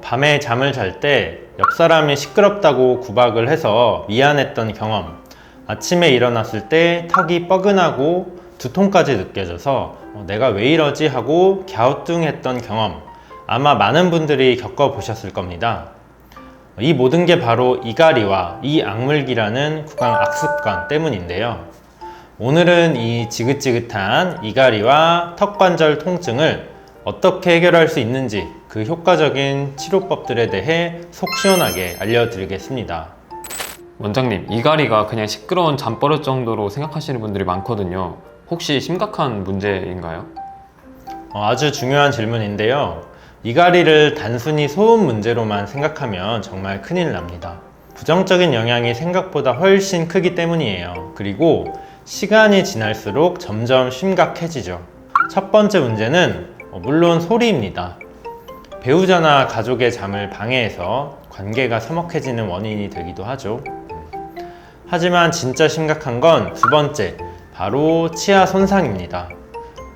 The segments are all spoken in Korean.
밤에 잠을 잘 때 옆 사람이 시끄럽다고 구박을 해서 미안했던 경험, 아침에 일어났을 때 턱이 뻐근하고 두통까지 느껴져서 내가 왜 이러지 하고 갸우뚱했던 경험, 아마 많은 분들이 겪어보셨을 겁니다. 이 모든 게 바로 이갈이와 이 악물기라는 구강 악습관 때문인데요. 오늘은 이 지긋지긋한 이갈이와 턱관절 통증을 어떻게 해결할 수 있는지 그 효과적인 치료법들에 대해 속 시원하게 알려드리겠습니다. 원장님, 이갈이가 그냥 시끄러운 잠버릇 정도로 생각하시는 분들이 많거든요. 혹시 심각한 문제인가요? 아주 중요한 질문인데요. 이갈이를 단순히 소음 문제로만 생각하면 정말 큰일 납니다. 부정적인 영향이 생각보다 훨씬 크기 때문이에요. 그리고 시간이 지날수록 점점 심각해지죠. 첫 번째 문제는 물론 소리입니다. 배우자나 가족의 잠을 방해해서 관계가 서먹해지는 원인이 되기도 하죠. 하지만 진짜 심각한 건 두 번째, 바로 치아 손상입니다.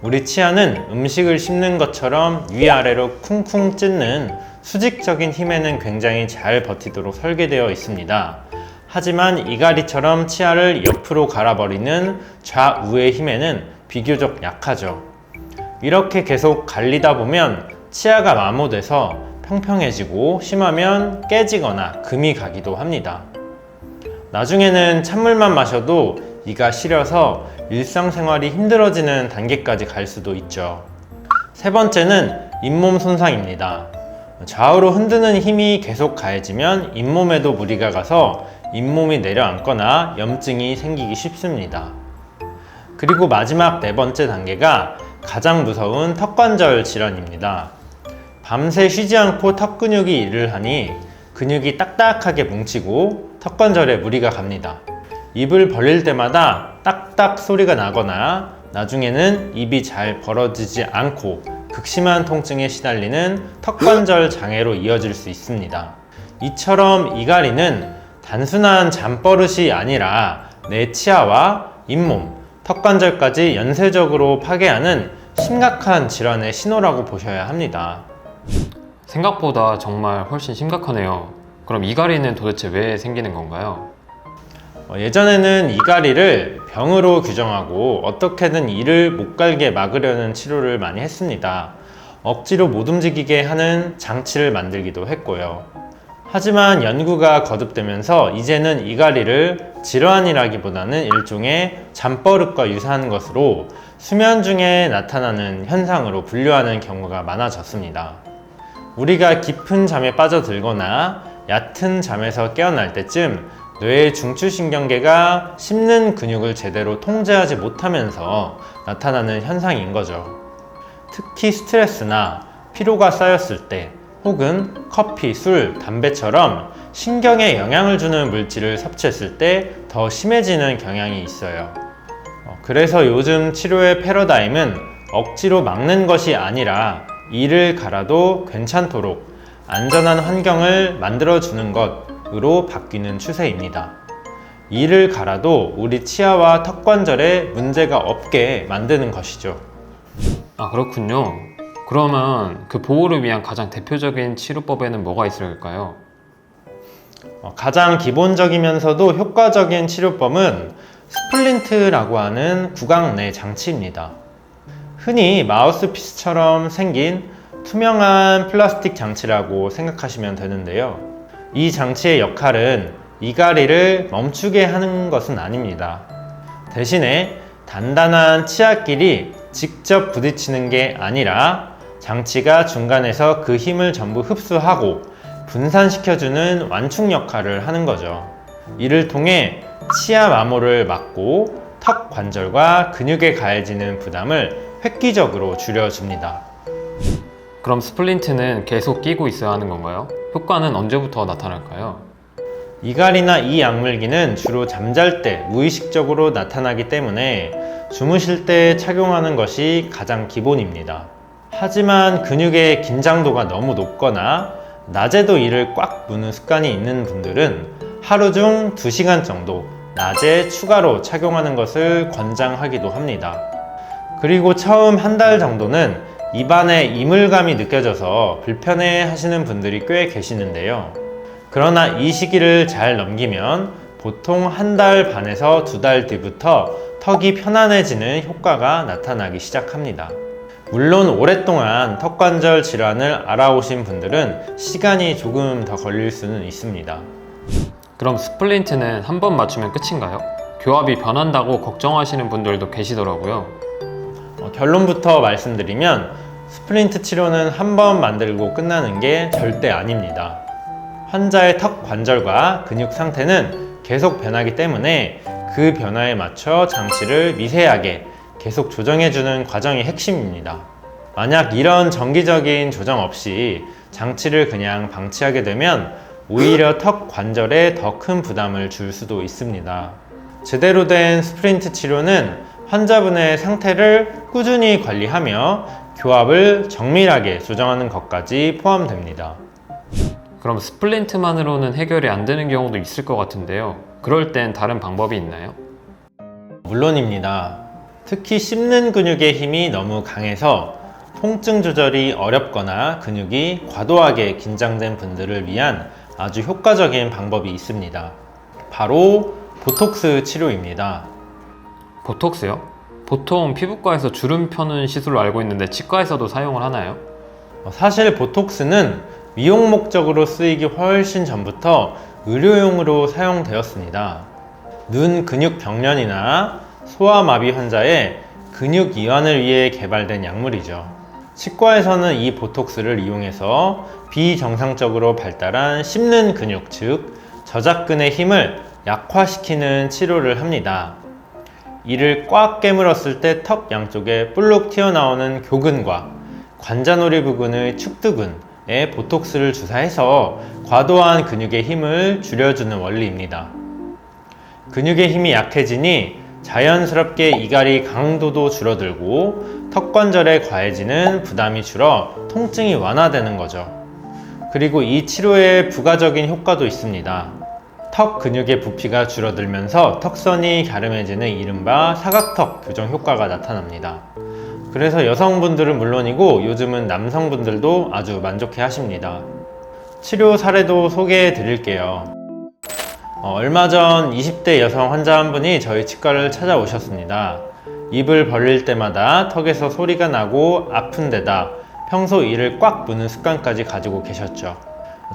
우리 치아는 음식을 씹는 것처럼 위아래로 쿵쿵 찢는 수직적인 힘에는 굉장히 잘 버티도록 설계되어 있습니다. 하지만 이갈이처럼 치아를 옆으로 갈아버리는 좌우의 힘에는 비교적 약하죠. 이렇게 계속 갈리다 보면 치아가 마모돼서 평평해지고 심하면 깨지거나 금이 가기도 합니다. 나중에는 찬물만 마셔도 이가 시려서 일상생활이 힘들어지는 단계까지 갈 수도 있죠. 세 번째는 잇몸 손상입니다. 좌우로 흔드는 힘이 계속 가해지면 잇몸에도 무리가 가서 잇몸이 내려앉거나 염증이 생기기 쉽습니다. 그리고 마지막 네 번째 단계가 가장 무서운 턱관절 질환입니다. 밤새 쉬지 않고 턱 근육이 일을 하니 근육이 딱딱하게 뭉치고 턱관절에 무리가 갑니다. 입을 벌릴 때마다 딱딱 소리가 나거나 나중에는 입이 잘 벌어지지 않고 극심한 통증에 시달리는 턱관절 장애로 이어질 수 있습니다. 이처럼 이갈이는 단순한 잠버릇이 아니라 내 치아와 잇몸, 턱관절까지 연쇄적으로 파괴하는 심각한 질환의 신호라고 보셔야 합니다. 생각보다 정말 훨씬 심각하네요. 그럼 이갈이는 도대체 왜 생기는 건가요? 예전에는 이갈이를 병으로 규정하고 어떻게든 이를 못 갈게 막으려는 치료를 많이 했습니다. 억지로 못 움직이게 하는 장치를 만들기도 했고요. 하지만 연구가 거듭되면서 이제는 이갈이를 질환이라기보다는 일종의 잠버릇과 유사한 것으로 수면 중에 나타나는 현상으로 분류하는 경우가 많아졌습니다. 우리가 깊은 잠에 빠져들거나 얕은 잠에서 깨어날 때쯤 뇌의 중추신경계가 씹는 근육을 제대로 통제하지 못하면서 나타나는 현상인 거죠. 특히 스트레스나 피로가 쌓였을 때 혹은 커피, 술, 담배처럼 신경에 영향을 주는 물질을 섭취했을 때 더 심해지는 경향이 있어요. 그래서 요즘 치료의 패러다임은 억지로 막는 것이 아니라 이를 갈아도 괜찮도록 안전한 환경을 만들어주는 것으로 바뀌는 추세입니다. 이를 갈아도 우리 치아와 턱관절에 문제가 없게 만드는 것이죠. 아, 그렇군요. 그러면 그 보호를 위한 가장 대표적인 치료법에는 뭐가 있을까요? 가장 기본적이면서도 효과적인 치료법은 스플린트라고 하는 구강 내 장치입니다. 흔히 마우스피스처럼 생긴 투명한 플라스틱 장치라고 생각하시면 되는데요. 이 장치의 역할은 이갈이를 멈추게 하는 것은 아닙니다. 대신에 단단한 치아끼리 직접 부딪히는 게 아니라 장치가 중간에서 그 힘을 전부 흡수하고 분산시켜주는 완충 역할을 하는 거죠. 이를 통해 치아 마모를 막고 턱 관절과 근육에 가해지는 부담을 획기적으로 줄여줍니다. 그럼 스플린트는 계속 끼고 있어야 하는 건가요? 효과는 언제부터 나타날까요? 이갈이나 이 약물기는 주로 잠잘 때 무의식적으로 나타나기 때문에 주무실 때 착용하는 것이 가장 기본입니다. 하지만 근육의 긴장도가 너무 높거나 낮에도 이를 꽉 무는 습관이 있는 분들은 하루 중 2시간 정도 낮에 추가로 착용하는 것을 권장하기도 합니다. 그리고 처음 한 달 정도는 입안에 이물감이 느껴져서 불편해 하시는 분들이 꽤 계시는데요. 그러나 이 시기를 잘 넘기면 보통 한 달 반에서 2달 뒤부터 턱이 편안해지는 효과가 나타나기 시작합니다. 물론 오랫동안 턱관절 질환을 알아오신 분들은 시간이 조금 더 걸릴 수는 있습니다. 그럼 스플린트는 한 번 맞추면 끝인가요? 교합이 변한다고 걱정하시는 분들도 계시더라고요. 결론부터 말씀드리면 스플린트 치료는 한 번 만들고 끝나는 게 절대 아닙니다. 환자의 턱 관절과 근육 상태는 계속 변하기 때문에 그 변화에 맞춰 장치를 미세하게 계속 조정해주는 과정이 핵심입니다. 만약 이런 정기적인 조정 없이 장치를 그냥 방치하게 되면 오히려 턱 관절에 더 큰 부담을 줄 수도 있습니다. 제대로 된 스플린트 치료는 환자분의 상태를 꾸준히 관리하며 교합을 정밀하게 조정하는 것까지 포함됩니다. 그럼 스플린트만으로는 해결이 안 되는 경우도 있을 것 같은데요. 그럴 땐 다른 방법이 있나요? 물론입니다. 특히 씹는 근육의 힘이 너무 강해서 통증 조절이 어렵거나 근육이 과도하게 긴장된 분들을 위한 아주 효과적인 방법이 있습니다. 바로 보톡스 치료입니다. 보톡스요? 보통 피부과에서 주름 펴는 시술로 알고 있는데 치과에서도 사용을 하나요? 사실 보톡스는 미용 목적으로 쓰이기 훨씬 전부터 의료용으로 사용되었습니다. 눈 근육 병련이나 소아마비 환자의 근육 이완을 위해 개발된 약물이죠. 치과에서는 이 보톡스를 이용해서 비정상적으로 발달한 씹는 근육, 즉 저작근의 힘을 약화시키는 치료를 합니다. 이를 꽉 깨물었을 때 턱 양쪽에 볼록 튀어나오는 교근과 관자놀이 부근의 축두근에 보톡스를 주사해서 과도한 근육의 힘을 줄여주는 원리입니다. 근육의 힘이 약해지니 자연스럽게 이갈이 강도도 줄어들고 턱관절에 과해지는 부담이 줄어 통증이 완화되는 거죠. 그리고 이 치료에 부가적인 효과도 있습니다. 턱 근육의 부피가 줄어들면서 턱선이 갸름해지는 이른바 사각턱 교정 효과가 나타납니다. 그래서 여성분들은 물론이고 요즘은 남성분들도 아주 만족해 하십니다. 치료 사례도 소개해 드릴게요. 얼마 전 20대 여성 환자 한 분이 저희 치과를 찾아오셨습니다. 입을 벌릴 때마다 턱에서 소리가 나고 아픈 데다 평소 이를 꽉 무는 습관까지 가지고 계셨죠.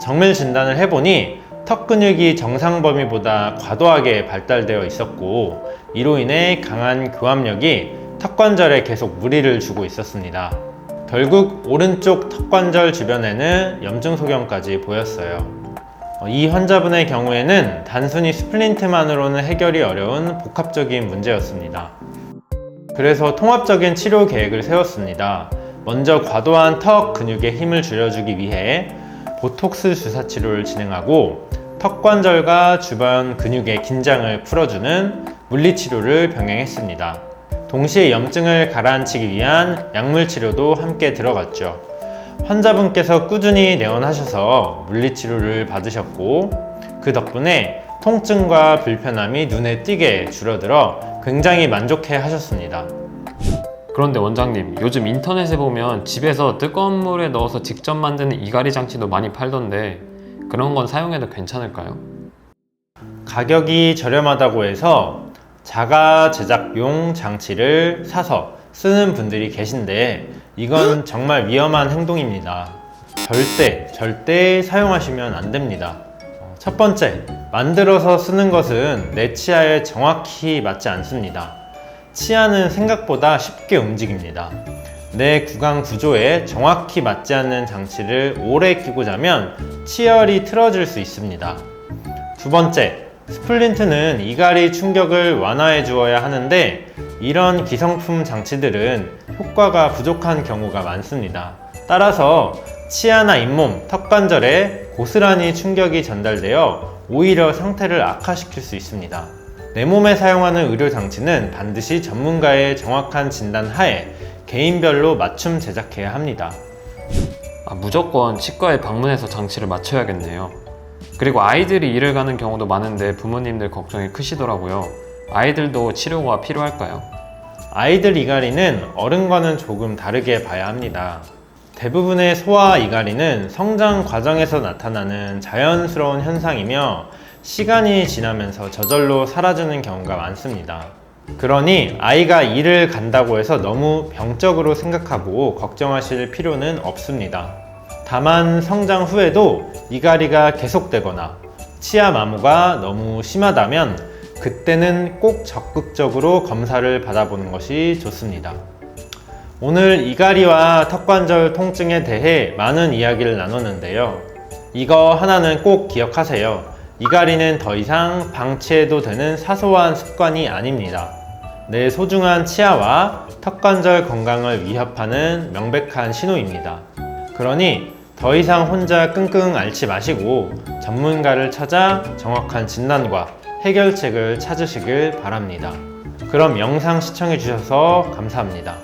정밀 진단을 해보니 턱 근육이 정상 범위보다 과도하게 발달되어 있었고 이로 인해 강한 교합력이 턱관절에 계속 무리를 주고 있었습니다. 결국 오른쪽 턱관절 주변에는 염증 소견까지 보였어요. 이 환자분의 경우에는 단순히 스플린트만으로는 해결이 어려운 복합적인 문제였습니다. 그래서 통합적인 치료 계획을 세웠습니다. 먼저 과도한 턱 근육의 힘을 줄여주기 위해 보톡스 주사 치료를 진행하고 턱관절과 주변 근육의 긴장을 풀어주는 물리치료를 병행했습니다. 동시에 염증을 가라앉히기 위한 약물 치료도 함께 들어갔죠. 환자분께서 꾸준히 내원하셔서 물리치료를 받으셨고 그 덕분에 통증과 불편함이 눈에 띄게 줄어들어 굉장히 만족해 하셨습니다. 그런데 원장님, 요즘 인터넷에 보면 집에서 뜨거운 물에 넣어서 직접 만드는 이갈이 장치도 많이 팔던데 그런 건 사용해도 괜찮을까요? 가격이 저렴하다고 해서 자가 제작용 장치를 사서 쓰는 분들이 계신데 이건 정말 위험한 행동입니다. 절대 사용하시면 안 됩니다. 첫 번째, 만들어서 쓰는 것은 내 치아에 정확히 맞지 않습니다. 치아는 생각보다 쉽게 움직입니다. 내 구강 구조에 정확히 맞지 않는 장치를 오래 끼고 자면 치열이 틀어질 수 있습니다. 두 번째, 스플린트는 이갈이 충격을 완화해 주어야 하는데 이런 기성품 장치들은 효과가 부족한 경우가 많습니다. 따라서 치아나 잇몸, 턱관절에 고스란히 충격이 전달되어 오히려 상태를 악화시킬 수 있습니다. 내 몸에 사용하는 의료 장치는 반드시 전문가의 정확한 진단 하에 개인별로 맞춤 제작해야 합니다. 무조건 치과에 방문해서 장치를 맞춰야겠네요. 그리고 아이들이 일을 가는 경우도 많은데 부모님들 걱정이 크시더라고요. 아이들도 치료가 필요할까요? 아이들 이갈이는 어른과는 조금 다르게 봐야 합니다. 대부분의 소아 이갈이는 성장 과정에서 나타나는 자연스러운 현상이며 시간이 지나면서 저절로 사라지는 경우가 많습니다. 그러니 아이가 이를 간다고 해서 너무 병적으로 생각하고 걱정하실 필요는 없습니다. 다만 성장 후에도 이갈이가 계속되거나 치아 마모가 너무 심하다면 그때는 꼭 적극적으로 검사를 받아보는 것이 좋습니다. 오늘 이갈이와 턱관절 통증에 대해 많은 이야기를 나눴는데요. 이거 하나는 꼭 기억하세요. 이갈이는 더 이상 방치해도 되는 사소한 습관이 아닙니다. 내 소중한 치아와 턱관절 건강을 위협하는 명백한 신호입니다. 그러니 더 이상 혼자 끙끙 앓지 마시고 전문가를 찾아 정확한 진단과 해결책을 찾으시길 바랍니다. 그럼 영상 시청해 주셔서 감사합니다.